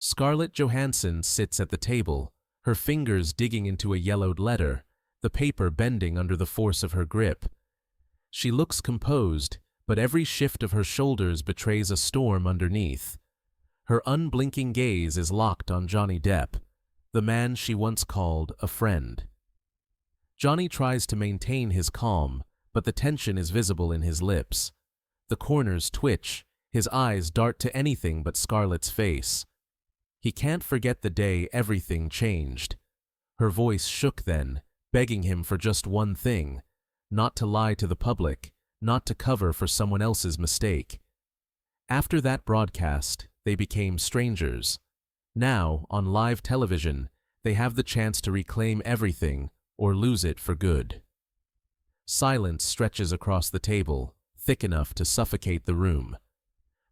Scarlett Johansson sits at the table, her fingers digging into a yellowed letter, the paper bending under the force of her grip. She looks composed, but every shift of her shoulders betrays a storm underneath. Her unblinking gaze is locked on Johnny Depp, the man she once called a friend. Johnny tries to maintain his calm, but the tension is visible in his lips. The corners twitch, his eyes dart to anything but Scarlett's face. He can't forget the day everything changed. Her voice shook then, begging him for just one thing: not to lie to the public, not to cover for someone else's mistake. After that broadcast, they became strangers. Now, on live television, they have the chance to reclaim everything or lose it for good. Silence stretches across the table, thick enough to suffocate the room.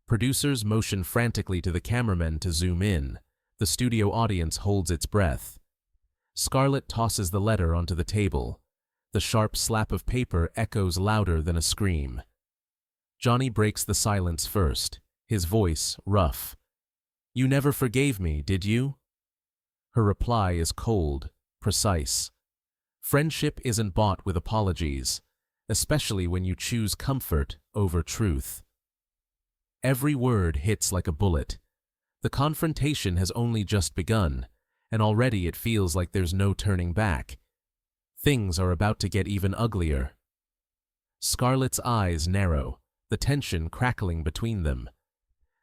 Producers motion frantically to the cameramen to zoom in. The studio audience holds its breath. Scarlett tosses the letter onto the table. The sharp slap of paper echoes louder than a scream. Johnny breaks the silence first, his voice rough. "You never forgave me, did you?" Her reply is cold, precise. Friendship isn't bought with apologies, especially when you choose comfort over truth. Every word hits like a bullet. The confrontation has only just begun, and already it feels like there's no turning back. Things are about to get even uglier. Scarlett's eyes narrow, the tension crackling between them.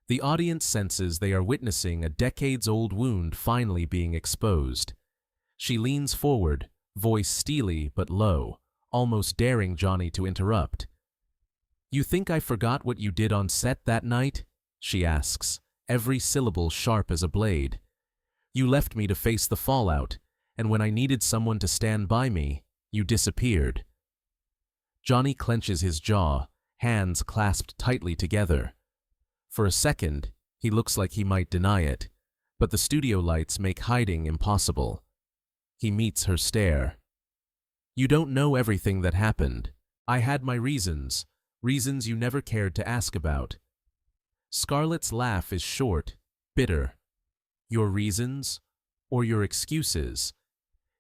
The audience senses they are witnessing a decades-old wound finally being exposed. She leans forward, voice steely but low, almost daring Johnny to interrupt. "You think I forgot what you did on set that night?" she asks, every syllable sharp as a blade. "You left me to face the fallout, and when I needed someone to stand by me, you disappeared." Johnny clenches his jaw, hands clasped tightly together. For a second, he looks like he might deny it, but the studio lights make hiding impossible. He meets her stare. "You don't know everything that happened. I had my reasons you never cared to ask about." Scarlett's laugh is short, bitter. "Your reasons? Or your excuses?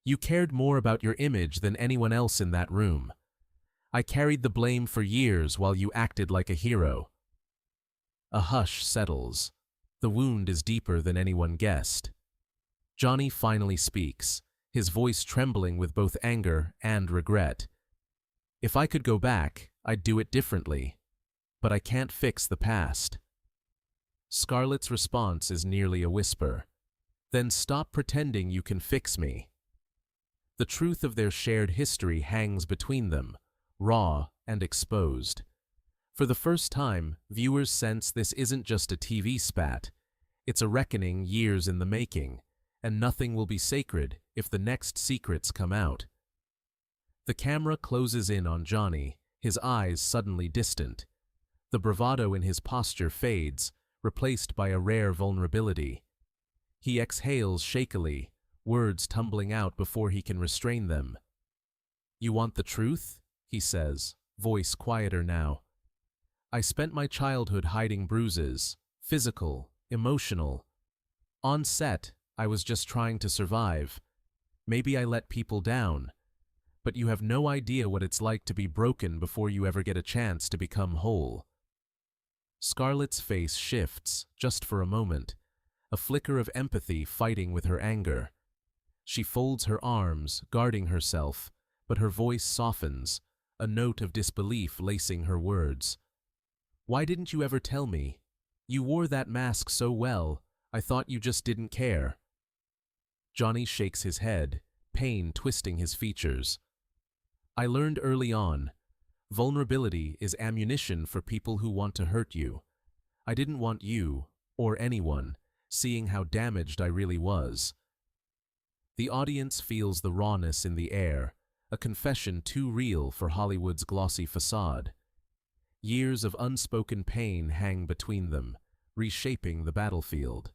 You cared more about your image than anyone else in that room. I carried the blame for years while you acted like a hero." A hush settles. The wound is deeper than anyone guessed. Johnny finally speaks, his voice trembling with both anger and regret. "If I could go back, I'd do it differently. But I can't fix the past." Scarlett's response is nearly a whisper. "Then stop pretending you can fix me." The truth of their shared history hangs between them, raw and exposed. For the first time, viewers sense this isn't just a TV spat. It's a reckoning years in the making, and nothing will be sacred if the next secrets come out. The camera closes in on Johnny, his eyes suddenly distant. The bravado in his posture fades, replaced by a rare vulnerability. He exhales shakily, words tumbling out before he can restrain them. "You want the truth?" he says, voice quieter now. "I spent my childhood hiding bruises, physical, emotional. On set, I was just trying to survive. Maybe I let people down. But you have no idea what it's like to be broken before you ever get a chance to become whole." Scarlett's face shifts, just for a moment, a flicker of empathy fighting with her anger. She folds her arms, guarding herself, but her voice softens, a note of disbelief lacing her words. "Why didn't you ever tell me? You wore that mask so well, I thought you just didn't care." Johnny shakes his head, pain twisting his features. "I learned early on, vulnerability is ammunition for people who want to hurt you. I didn't want you, or anyone, seeing how damaged I really was." The audience feels the rawness in the air, a confession too real for Hollywood's glossy facade. Years of unspoken pain hang between them, reshaping the battlefield.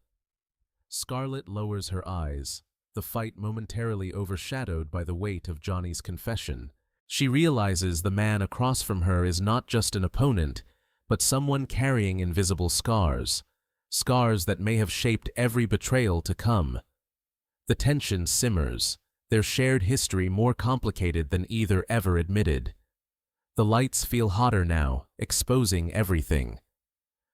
Scarlett lowers her eyes, the fight momentarily overshadowed by the weight of Johnny's confession. She realizes the man across from her is not just an opponent, but someone carrying invisible scars, scars that may have shaped every betrayal to come. The tension simmers, their shared history more complicated than either ever admitted. The lights feel hotter now, exposing everything.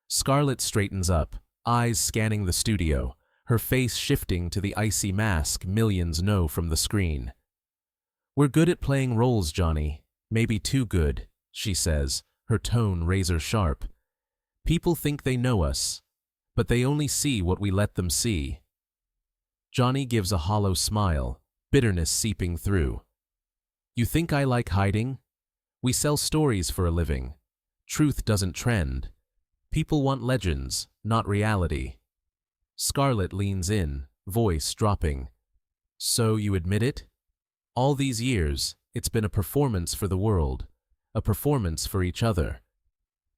Scarlett straightens up, eyes scanning the studio, her face shifting to the icy mask millions know from the screen. "We're good at playing roles, Johnny. Maybe too good," she says, her tone razor sharp. "People think they know us, but they only see what we let them see." Johnny gives a hollow smile, bitterness seeping through. "You think I like hiding? We sell stories for a living. Truth doesn't trend. People want legends, not reality." Scarlett leans in, voice dropping. "So you admit it? All these years, it's been a performance for the world, a performance for each other.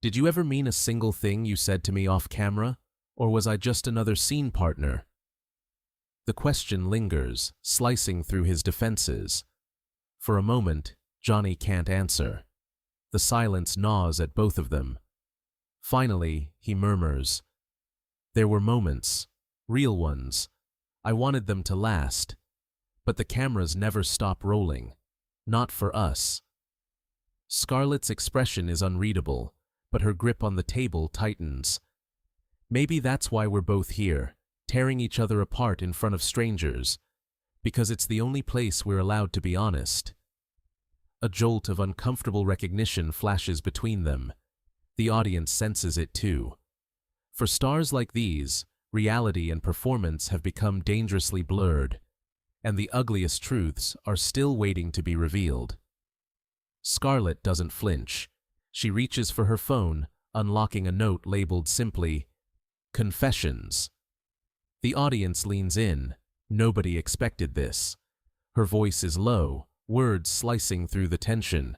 Did you ever mean a single thing you said to me off camera, or was I just another scene partner?" The question lingers, slicing through his defenses. For a moment, Johnny can't answer. The silence gnaws at both of them. Finally, he murmurs, "There were moments, real ones. I wanted them to last. But the cameras never stop rolling. Not for us." Scarlett's expression is unreadable, but her grip on the table tightens. "Maybe that's why we're both here, tearing each other apart in front of strangers, because it's the only place we're allowed to be honest." A jolt of uncomfortable recognition flashes between them. The audience senses it too. For stars like these, reality and performance have become dangerously blurred, and the ugliest truths are still waiting to be revealed. Scarlett doesn't flinch. She reaches for her phone, unlocking a note labeled simply, "Confessions." The audience leans in. Nobody expected this. Her voice is low, words slicing through the tension.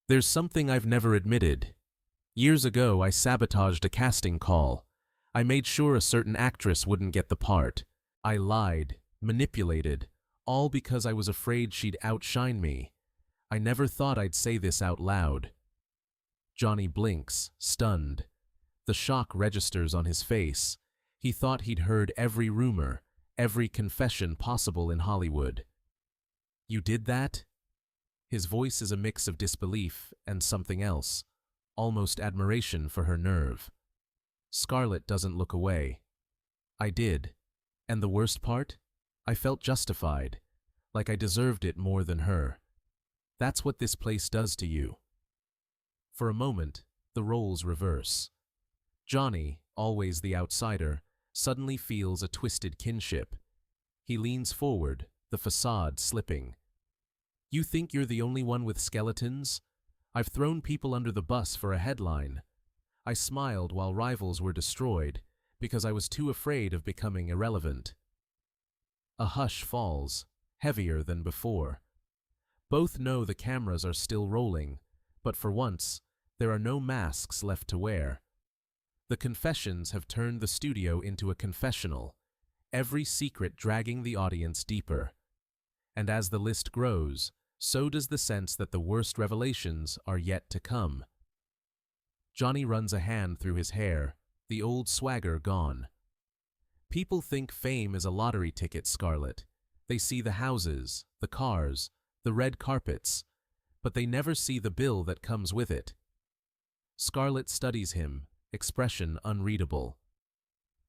"There's something I've never admitted. Years ago, I sabotaged a casting call. I made sure a certain actress wouldn't get the part. I lied, manipulated, all because I was afraid she'd outshine me. I never thought I'd say this out loud." Johnny blinks, stunned. The shock registers on his face. He thought he'd heard every rumor, every confession possible in Hollywood. "You did that?" His voice is a mix of disbelief and something else, almost admiration for her nerve. Scarlett doesn't look away. "I did. And the worst part? I felt justified, like I deserved it more than her. That's what this place does to you." For a moment, the roles reverse. Johnny, always the outsider, suddenly feels a twisted kinship. He leans forward, the facade slipping. "You think you're the only one with skeletons? I've thrown people under the bus for a headline. I smiled while rivals were destroyed because I was too afraid of becoming irrelevant." A hush falls, heavier than before. Both know the cameras are still rolling, but for once, there are no masks left to wear. The confessions have turned the studio into a confessional, every secret dragging the audience deeper. And as the list grows, so does the sense that the worst revelations are yet to come. Johnny runs a hand through his hair, the old swagger gone. "People think fame is a lottery ticket, Scarlett. They see the houses, the cars, the red carpets, but they never see the bill that comes with it." Scarlett studies him, expression unreadable.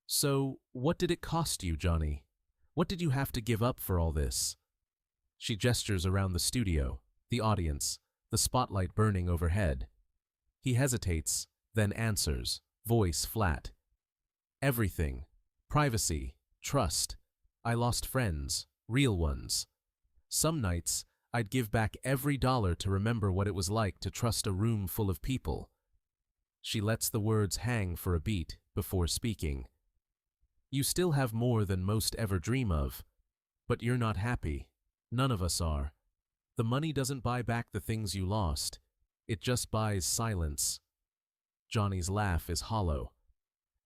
"So, what did it cost you, Johnny? What did you have to give up for all this?" She gestures around the studio, the audience, the spotlight burning overhead. He hesitates, then answers, voice flat. "Everything. Privacy, trust. I lost friends, real ones. Some nights, I'd give back every dollar to remember what it was like to trust a room full of people." She lets the words hang for a beat before speaking. "You still have more than most ever dream of, but you're not happy. None of us are. The money doesn't buy back the things you lost. It just buys silence." Johnny's laugh is hollow.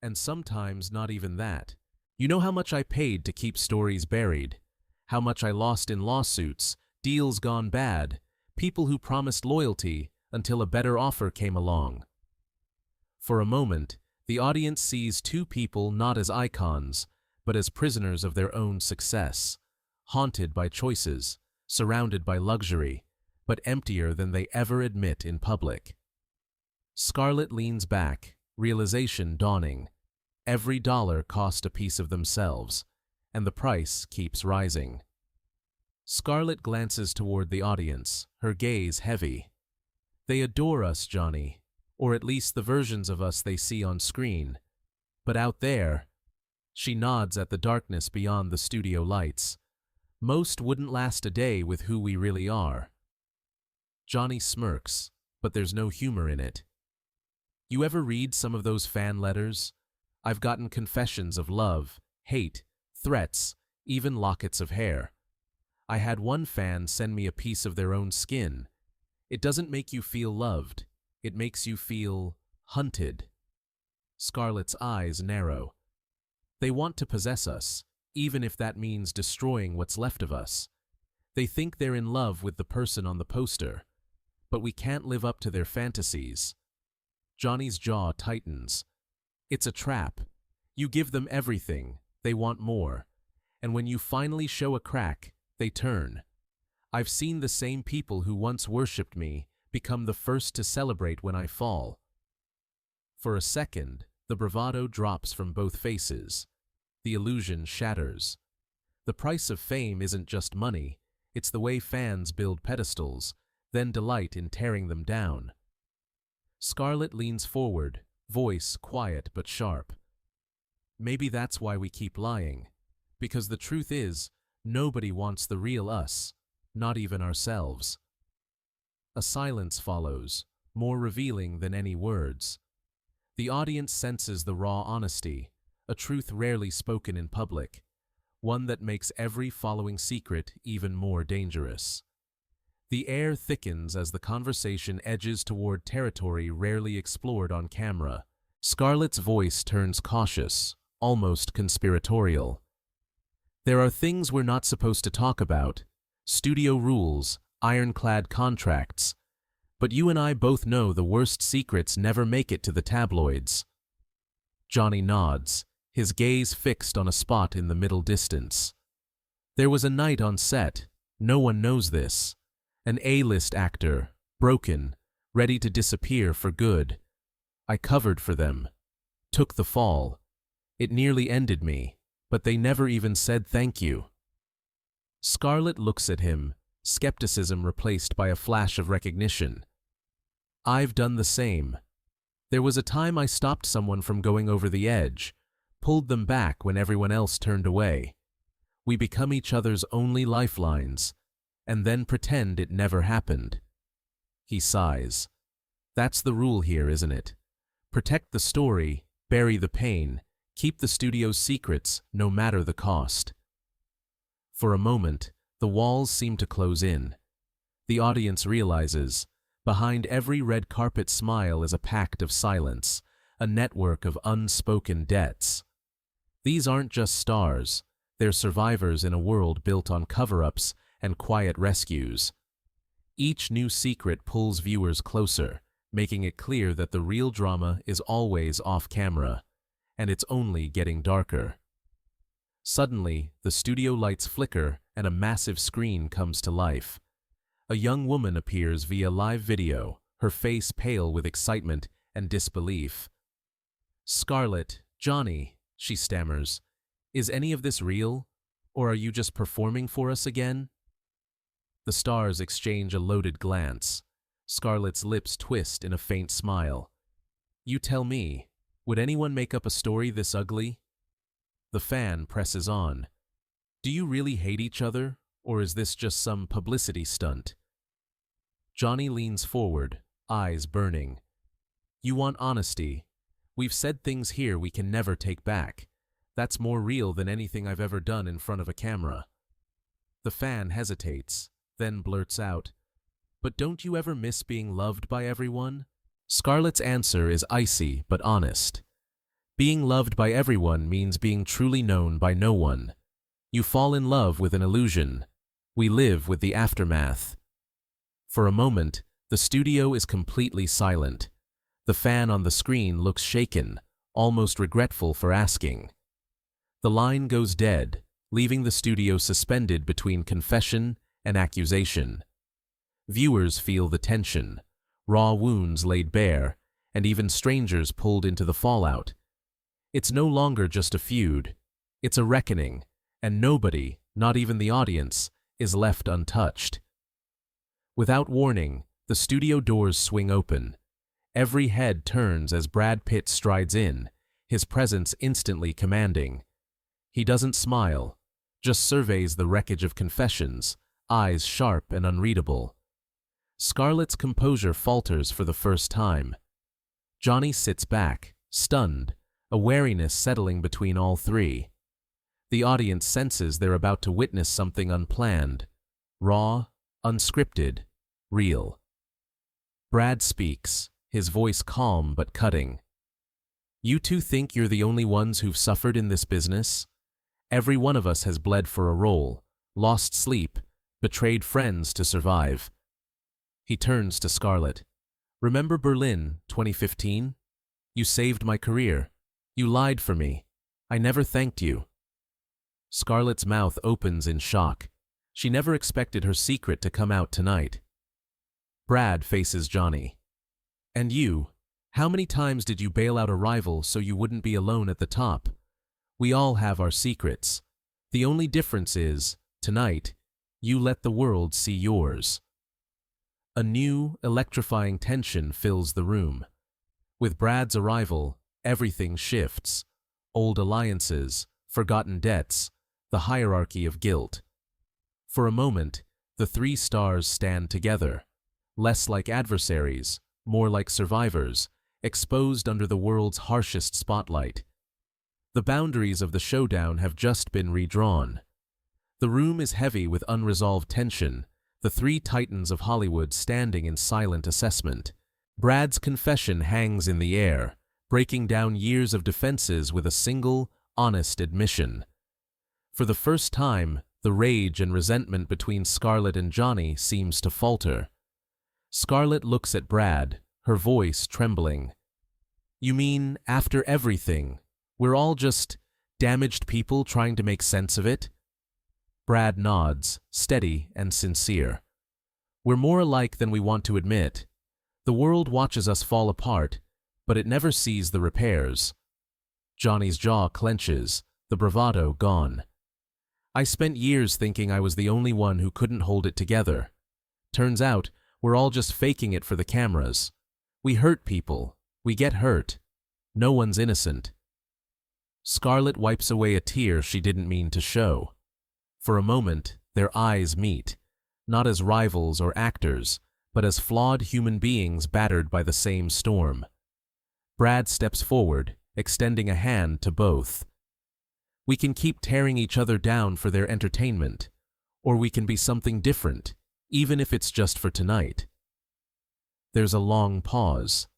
"And sometimes not even that. You know how much I paid to keep stories buried? How much I lost in lawsuits, deals gone bad, people who promised loyalty until a better offer came along." For a moment, The audience sees two people not as icons, but as prisoners of their own success, haunted by choices, surrounded by luxury, but emptier than they ever admit in public. Scarlett leans back, realization dawning. Every dollar cost a piece of themselves, and the price keeps rising. Scarlett glances toward the audience, her gaze heavy. They adore us, Johnny, or at least the versions of us they see on screen. But out there, she nods at the darkness beyond the studio lights. Most wouldn't last a day with who we really are. Johnny smirks, but there's no humor in it. You ever read some of those fan letters? I've gotten confessions of love, hate, threats, even lockets of hair. I had one fan send me a piece of their own skin. It doesn't make you feel loved. It makes you feel hunted. Scarlett's eyes narrow. They want to possess us, even if that means destroying what's left of us. They think they're in love with the person on the poster, but we can't live up to their fantasies. Johnny's jaw tightens. It's a trap. You give them everything, they want more. And when you finally show a crack, they turn. I've seen the same people who once worshipped me become the first to celebrate when I fall. For a second, the bravado drops from both faces. The illusion shatters. The price of fame isn't just money, it's the way fans build pedestals, then delight in tearing them down. Scarlett leans forward, voice quiet but sharp. Maybe that's why we keep lying. Because the truth is, nobody wants the real us, not even ourselves. A silence follows, more revealing than any words. The audience senses the raw honesty, a truth rarely spoken in public, one that makes every following secret even more dangerous. The air thickens as the conversation edges toward territory rarely explored on camera. Scarlett's voice turns cautious, almost conspiratorial. There are things we're not supposed to talk about, studio rules, ironclad contracts, but you and I both know the worst secrets never make it to the tabloids. Johnny nods, his gaze fixed on a spot in the middle distance. There was a night on set, no one knows this. An A-list actor, broken, ready to disappear for good. I covered for them, took the fall. It nearly ended me, but they never even said thank you. Scarlett looks at him, skepticism replaced by a flash of recognition. I've done the same. There was a time I stopped someone from going over the edge, pulled them back when everyone else turned away. We become each other's only lifelines, and then pretend it never happened. He sighs. That's the rule here, isn't it? Protect the story, bury the pain, keep the studio's secrets, no matter the cost. For a moment, the walls seem to close in. The audience realizes, behind every red carpet smile is a pact of silence, a network of unspoken debts. These aren't just stars, they're survivors in a world built on cover-ups and quiet rescues. Each new secret pulls viewers closer, making it clear that the real drama is always off-camera, and it's only getting darker. Suddenly, the studio lights flicker and a massive screen comes to life. A young woman appears via live video, her face pale with excitement and disbelief. "Scarlett, Johnny," she stammers, "is any of this real? Or are you just performing for us again?" The stars exchange a loaded glance. Scarlett's lips twist in a faint smile. "You tell me, would anyone make up a story this ugly?" The fan presses on. "Do you really hate each other, or is this just some publicity stunt?" Johnny leans forward, eyes burning. "You want honesty. We've said things here we can never take back. That's more real than anything I've ever done in front of a camera." The fan hesitates, then blurts out, "But don't you ever miss being loved by everyone?" Scarlett's answer is icy but honest. Being loved by everyone means being truly known by no one. You fall in love with an illusion. We live with the aftermath. For a moment, the studio is completely silent. The fan on the screen looks shaken, almost regretful for asking. The line goes dead, leaving the studio suspended between confession and accusation. Viewers feel the tension, raw wounds laid bare, and even strangers pulled into the fallout. It's no longer just a feud, it's a reckoning, and nobody, not even the audience, is left untouched. Without warning, the studio doors swing open. Every head turns as Brad Pitt strides in, his presence instantly commanding. He doesn't smile, just surveys the wreckage of confessions, eyes sharp and unreadable. Scarlett's composure falters for the first time. Johnny sits back, stunned, a wariness settling between all three. The audience senses they're about to witness something unplanned, raw, unscripted, real. Brad speaks, his voice calm but cutting. "You two think you're the only ones who've suffered in this business? Every one of us has bled for a role, lost sleep, betrayed friends to survive." He turns to Scarlett. "Remember Berlin, 2015? You saved my career. You lied for me. I never thanked you." Scarlett's mouth opens in shock. She never expected her secret to come out tonight. Brad faces Johnny. "And you, how many times did you bail out a rival so you wouldn't be alone at the top? We all have our secrets. The only difference is, tonight, you let the world see yours." A new, electrifying tension fills the room. With Brad's arrival, everything shifts. Old alliances, forgotten debts, the hierarchy of guilt. For a moment, the three stars stand together, less like adversaries, more like survivors, exposed under the world's harshest spotlight. The boundaries of the showdown have just been redrawn. The room is heavy with unresolved tension, the three titans of Hollywood standing in silent assessment. Brad's confession hangs in the air, breaking down years of defenses with a single, honest admission. For the first time, the rage and resentment between Scarlett and Johnny seems to falter. Scarlett looks at Brad, her voice trembling. "You mean, after everything, we're all just damaged people trying to make sense of it?" Brad nods, steady and sincere. "We're more alike than we want to admit. The world watches us fall apart, but it never sees the repairs." Johnny's jaw clenches, the bravado gone. "I spent years thinking I was the only one who couldn't hold it together. Turns out, we're all just faking it for the cameras. We hurt people. We get hurt. No one's innocent." Scarlett wipes away a tear she didn't mean to show. For a moment, their eyes meet, not as rivals or actors, but as flawed human beings battered by the same storm. Brad steps forward, extending a hand to both. "We can keep tearing each other down for their entertainment, or we can be something different, even if it's just for tonight." There's a long pause.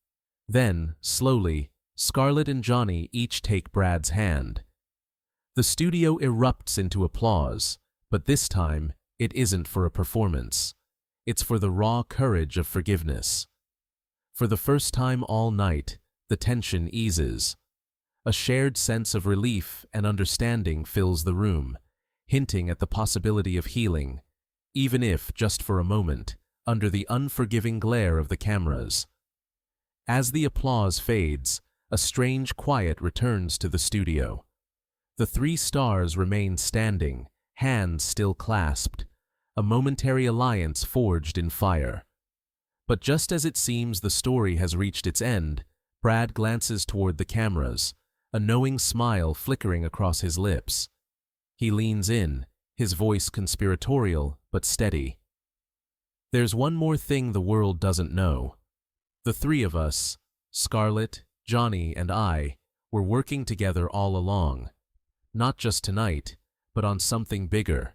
Then, slowly, Scarlett and Johnny each take Brad's hand. The studio erupts into applause, but this time, it isn't for a performance. It's for the raw courage of forgiveness. For the first time all night, the tension eases. A shared sense of relief and understanding fills the room, hinting at the possibility of healing, even if just for a moment, under the unforgiving glare of the cameras. As the applause fades, a strange quiet returns to the studio. The three stars remain standing, hands still clasped, a momentary alliance forged in fire. But just as it seems the story has reached its end, Brad glances toward the cameras, a knowing smile flickering across his lips. He leans in, his voice conspiratorial but steady. "There's one more thing the world doesn't know. The three of us, Scarlett, Johnny, and I, were working together all along. Not just tonight, but on something bigger.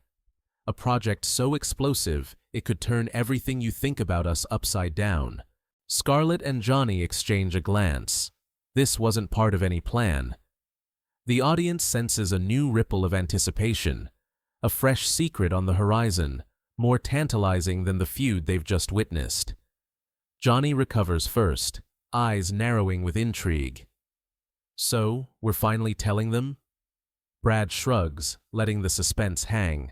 A project so explosive it could turn everything you think about us upside down." Scarlett and Johnny exchange a glance. This wasn't part of any plan. The audience senses a new ripple of anticipation, a fresh secret on the horizon, more tantalizing than the feud they've just witnessed. Johnny recovers first, eyes narrowing with intrigue. So, we're finally telling them? Brad shrugs, letting the suspense hang.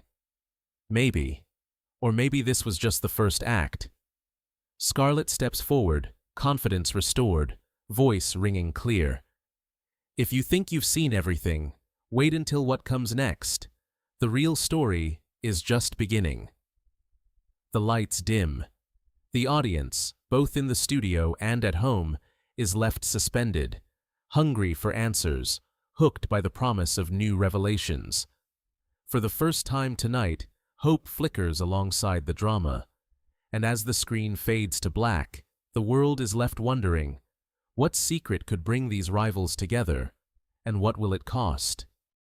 Maybe. Or maybe this was just the first act. Scarlett steps forward, confidence restored, voice ringing clear. If you think you've seen everything, wait until what comes next. The real story is just beginning. The lights dim. The audience, both in the studio and at home, is left suspended, hungry for answers, hooked by the promise of new revelations. For the first time tonight, hope flickers alongside the drama. And as the screen fades to black, the world is left wondering, what secret could bring these rivals together, and what will it cost?